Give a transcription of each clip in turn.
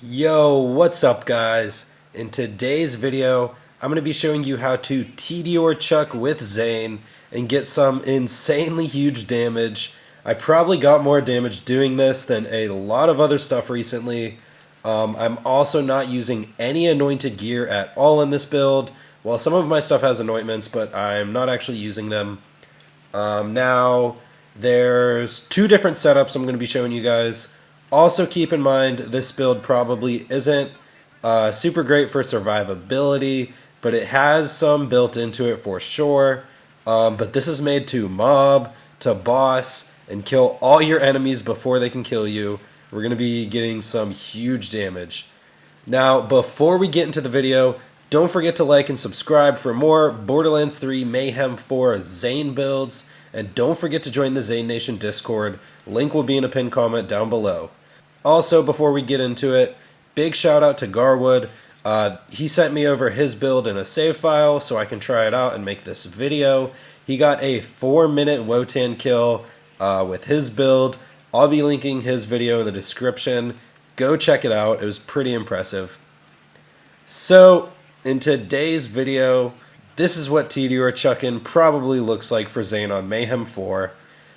Yo, what's up guys? In today's video, I'm going to be showing you how to Tediore chuck with Zane and get some insanely huge damage. I probably got more damage doing this than a lot of other stuff recently. I'm also not using any anointed gear at all in this build. Well, some of my stuff has anointments, but I'm not actually using them. Now, there's two different setups I'm going to be showing you guys. Also keep in mind this build probably isn't super great for survivability, but it has some built into it for sure. But this is made to mob, to boss, and kill all your enemies before they can kill you. We're going to be getting some huge damage. Now, before we get into the video, don't forget to like and subscribe for more Borderlands 3 Mayhem 4 Zane builds, and don't forget to join the Zane Nation Discord. Link will be in a pinned comment down below. Also, before we get into it, big shout out to Garwood. He sent me over his build in a save file so I can try it out and make this video. He got a 4-minute Wotan kill with his build. I'll be linking his video in the description. Go check it out. It was pretty impressive. So, in today's video, this is what Tediore chucking probably looks like for Zane on Mayhem 4.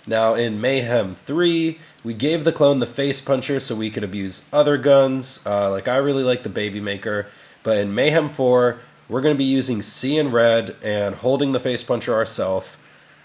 Now, in Mayhem 3, we gave the clone the face puncher so we could abuse other guns. Like, I really like the baby maker. But in Mayhem 4, we're going to be using C and red and holding the face puncher ourselves.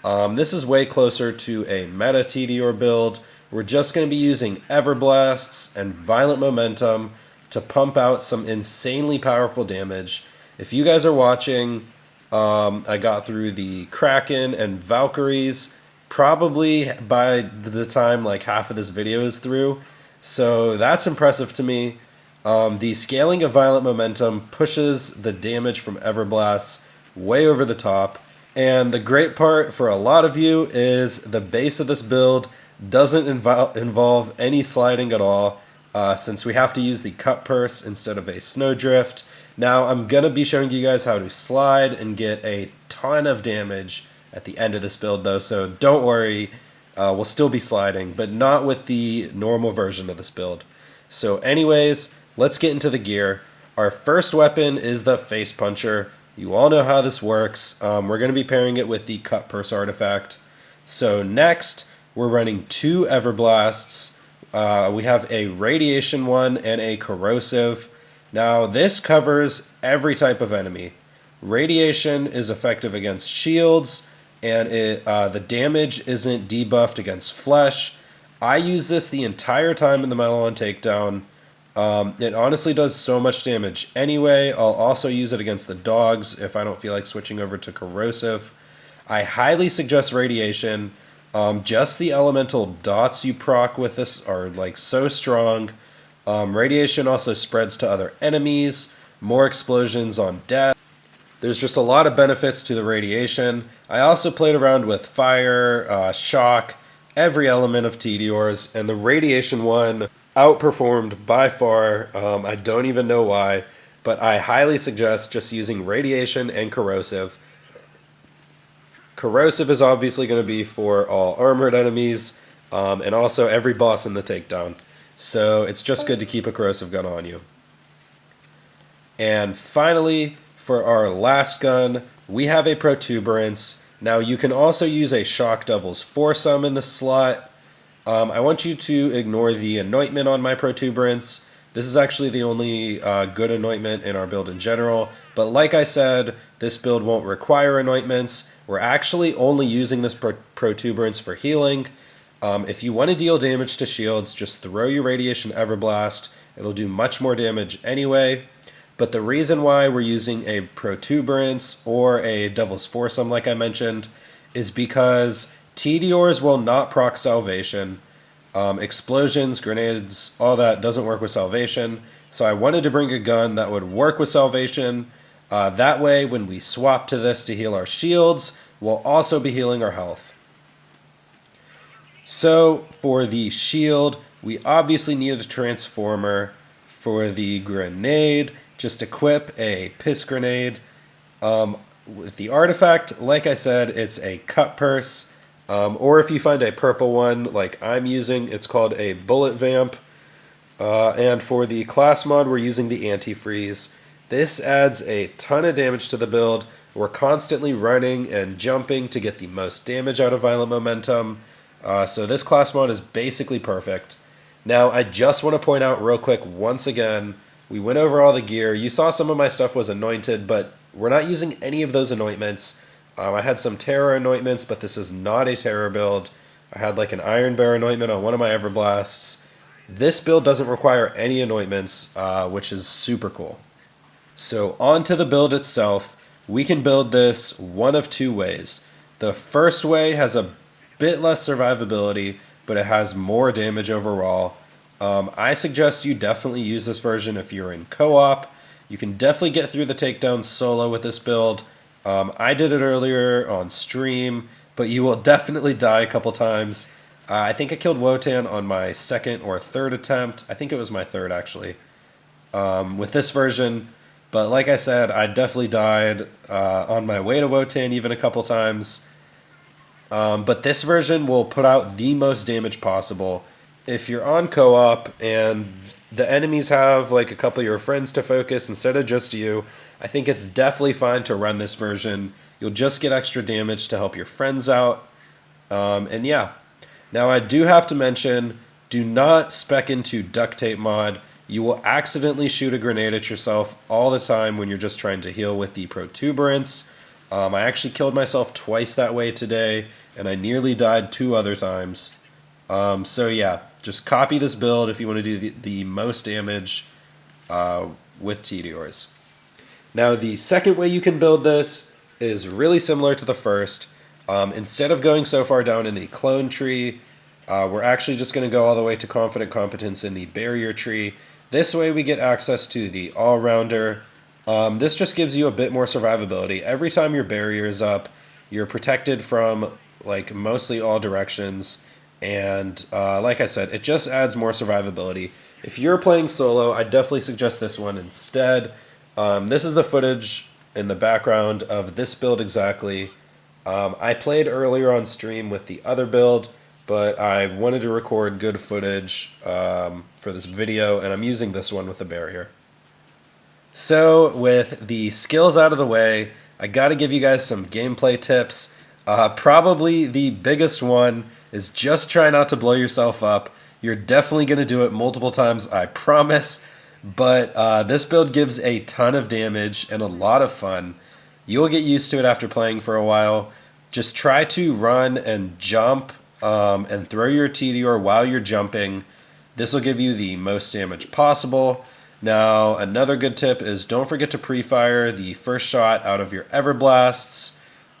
This is way closer to a meta Tediore build. We're just going to be using Everblasts and Violent Momentum to pump out some insanely powerful damage. If you guys are watching, I got through the Kraken and Valkyries probably by the time like half of this video is through. So that's impressive to me. The scaling of Violent Momentum pushes the damage from Everblasts way over the top. And the great part for a lot of you is the base of this build doesn't involve any sliding at all, since we have to use the cut purse instead of a snowdrift. Now I'm going to be showing you guys how to slide and get a ton of damage at the end of this build though, so don't worry, we'll still be sliding, but not with the normal version of this build. So anyways, let's get into the gear. Our first weapon is the face puncher. You all know how this works. We're going to be pairing it with the cut purse artifact. So next, we're running 2 Everblasts. We have a radiation one and a corrosive. Now this covers every type of enemy. Radiation is effective against shields, and the damage isn't debuffed against flesh. I use this the entire time in the Maliwan Takedown. It honestly does so much damage anyway. I'll also use it against the dogs if I don't feel like switching over to corrosive. I highly suggest radiation. Just the elemental dots you proc with this are like so strong. Radiation also spreads to other enemies, more explosions on death. There's just a lot of benefits to the radiation. I also played around with fire, shock, every element of Tediores, and the radiation one outperformed by far. I don't even know why, but I highly suggest just using radiation and corrosive. Corrosive is obviously going to be for all armored enemies, and also every boss in the takedown. So it's just good to keep a corrosive gun on you. And finally, for our last gun, we have a protuberance. Now you can also use a shock devil's foursome in the slot. I want you to ignore the anointment on my protuberance. This is actually the only good anointment in our build in general, but like I said, this build won't require anointments. We're actually only using this protuberance for healing. If you want to deal damage to shields, just throw your radiation everblast. It'll do much more damage anyway. But the reason why we're using a protuberance or a devil's foursome, like I mentioned, is because Tediores will not proc salvation. Explosions, grenades, all that doesn't work with salvation. So I wanted to bring a gun that would work with salvation. That way, when we swap to this to heal our shields, we'll also be healing our health. So for the shield, we obviously needed a transformer. For the grenade, just equip a piss grenade. With the artifact, like I said, it's a cut purse. Or if you find a purple one like I'm using, it's called a bullet vamp. And for the class mod, we're using the antifreeze. This adds a ton of damage to the build. We're constantly running and jumping to get the most damage out of violent momentum. So this class mod is basically perfect. Now, I just want to point out real quick, once again, we went over all the gear. You saw some of my stuff was anointed, but we're not using any of those anointments. I had some terror anointments, but this is not a terror build. I had like an iron bear anointment on one of my everblasts. This build doesn't require any anointments, which is super cool. So on to the build itself. We can build this one of two ways. The first way has a bit less survivability, but it has more damage overall. I suggest you definitely use this version if you're in co-op. You can definitely get through the takedown solo with this build. I did it earlier on stream, but you will definitely die a couple times. I think I killed Wotan on my second or third attempt. I think it was my third, actually, with this version. But like I said, I definitely died on my way to Wotan even a couple times. But this version will put out the most damage possible. If you're on co-op and the enemies have like a couple of your friends to focus instead of just you, I think it's definitely fine to run this version. You'll just get extra damage to help your friends out. And yeah. Now I do have to mention, do not spec into duct tape mod. You will accidentally shoot a grenade at yourself all the time when you're just trying to heal with the protuberance. I actually killed myself twice that way today, and I nearly died 2 other times. So yeah, just copy this build if you want to do the most damage with tediores. Now the second way you can build this is really similar to the first. Instead of going so far down in the clone tree, we're actually just going to go all the way to confident competence in the barrier tree. This way we get access to the all-rounder. This just gives you a bit more survivability. Every time your barrier is up, you're protected from like mostly all directions. And like I said, it just adds more survivability. If you're playing solo, I definitely suggest this one instead. This is the footage in the background of this build exactly. I played earlier on stream with the other build, but I wanted to record good footage for this video, and I'm using this one with the barrier. So with the skills out of the way, I gotta give you guys some gameplay tips. Probably the biggest one is just try not to blow yourself up. You're definitely gonna do it multiple times, I promise, but this build gives a ton of damage and a lot of fun. You'll get used to it after playing for a while. Just try to run and jump and throw your Tediore while you're jumping. This will give you the most damage possible. Now, another good tip is don't forget to pre-fire the first shot out of your Everblasts.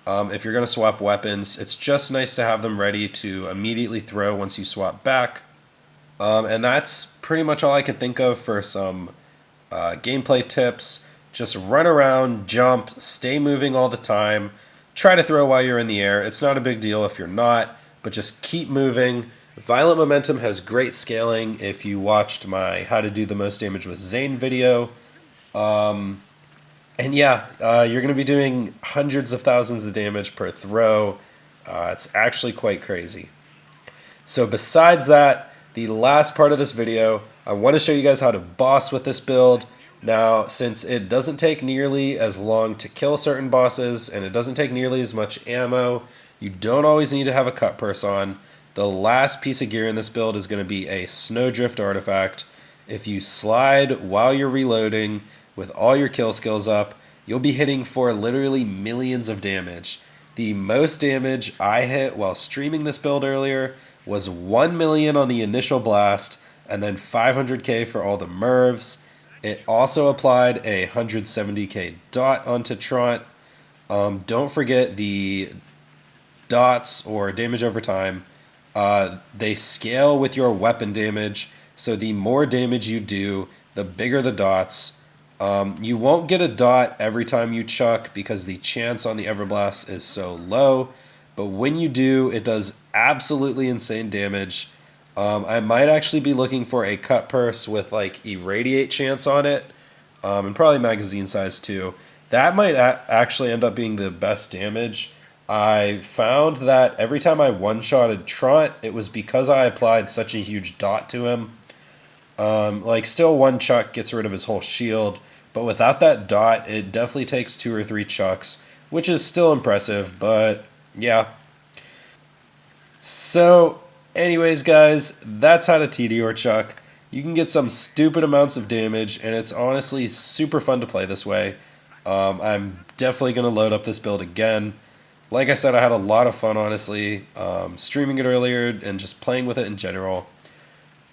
If you're going to swap weapons, it's just nice to have them ready to immediately throw once you swap back. And that's pretty much all I can think of for some gameplay tips. Just run around, jump, stay moving all the time. Try to throw while you're in the air. It's not a big deal if you're not, but just keep moving. Violent Momentum has great scaling if you watched my How to Do the Most Damage with Zane video. And yeah, you're going to be doing hundreds of thousands of damage per throw. It's actually quite crazy. So besides that, the last part of this video, I want to show you guys how to boss with this build. Now, since it doesn't take nearly as long to kill certain bosses, and it doesn't take nearly as much ammo, you don't always need to have a cut purse on. The last piece of gear in this build is going to be a Snowdrift artifact. If you slide while you're reloading with all your kill skills up, you'll be hitting for literally millions of damage. The most damage I hit while streaming this build earlier was 1 million on the initial blast, and then 500k for all the mervs. It also applied a 170k dot onto Tront. Don't forget the dots, or damage over time. They scale with your weapon damage, so the more damage you do, the bigger the dots. You won't get a dot every time you chuck because the chance on the Everblast is so low, but when you do, it does absolutely insane damage. I might actually be looking for a cut purse with like irradiate chance on it, and probably magazine size too. That might actually end up being the best damage. I found that every time I one-shotted Tront, it was because I applied such a huge dot to him. Like, still one chuck gets rid of his whole shield, but without that dot, it definitely takes 2 or 3 chucks, which is still impressive, but yeah. So, anyways, guys, that's how to Tediore chuck. You can get some stupid amounts of damage, and it's honestly super fun to play this way. I'm definitely going to load up this build again. Like I said, I had a lot of fun, honestly, streaming it earlier and just playing with it in general.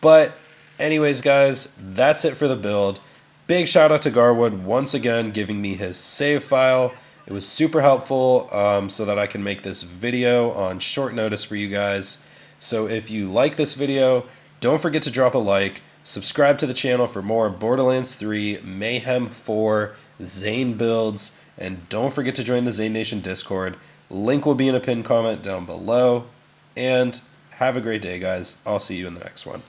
But anyways, guys, that's it for the build. Big shout out to Garwood once again giving me his save file. It was super helpful so that I can make this video on short notice for you guys. So if you like this video, don't forget to drop a like, subscribe to the channel for more Borderlands 3, Mayhem 4, Zane builds, and don't forget to join the Zane Nation Discord. Link will be in a pinned comment down below. And have a great day, guys. I'll see you in the next one.